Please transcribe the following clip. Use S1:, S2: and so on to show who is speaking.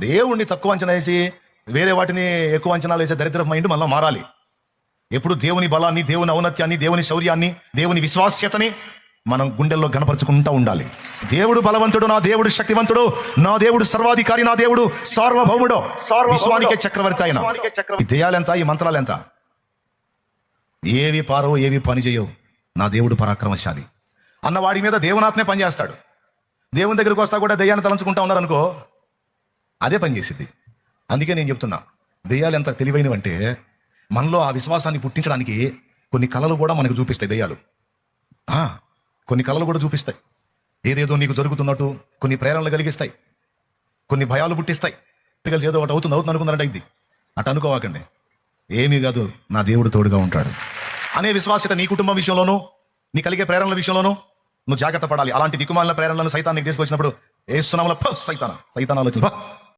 S1: దేవుణ్ణి తక్కువ అంచనా వేసి వేరే వాటిని ఎక్కువ అంచనాలు వేసే దరిద్ర మైండ్ మనలో మారాలి. ఎప్పుడు దేవుని బలాన్ని, దేవుని ఔన్నత్యాన్ని, దేవుని శౌర్యాన్ని, దేవుని విశ్వాస్యతని మనం గుండెల్లో గణపరుచుకుంటూ ఉండాలి. దేవుడు బలవంతుడు, నా దేవుడు శక్తివంతుడు, నా దేవుడు సర్వాధికారి, నా దేవుడు సార్వభౌముడు, విశ్వానికే చక్రవర్తి ఆయన. ఈ దెయ్యాలెంత, ఈ మంత్రాలెంత, ఏవి పారో ఏవి పని చేయవు. నా దేవుడు పరాక్రమశాలి అన్న వాడి మీద దేవునాత్మే పనిచేస్తాడు. దేవుని దగ్గరికి వస్తా కూడా దెయ్యాన్ని తలంచుకుంటా ఉన్నారనుకో, అదే పని చేసిద్ది. అందుకే నేను చెప్తున్నా, దెయ్యాలు ఎంత తెలివైనవంటే మనలో ఆ విశ్వాసాన్ని పుట్టించడానికి కొన్ని కళలు కూడా మనకు చూపిస్తాయి దెయ్యాలు. కొన్ని కళలు కూడా చూపిస్తాయి. ఏదేదో నీకు జరుగుతున్నట్టు కొన్ని ప్రేరణలు కలిగిస్తాయి, కొన్ని భయాలు పుట్టిస్తాయి. కలిసి ఏదో ఒకటి అవుతుంది అనుకున్నారంటే ఇది అటు అనుకోవాకండి. ఏమీ కాదు, నా దేవుడు తోడుగా ఉంటాడు అనే విశ్వాసత నీ కుటుంబం విషయంలోనూ, నీ కలిగే ప్రేరణల విషయంలోనూ నువ్వు జాగ్రత్త పడాలి. అలాంటి దిక్కుమాలిన ప్రేరణలను సైతాన్ని తీసుకొచ్చినప్పుడు ఏ సునామలో సైతాన్ ఆలోచన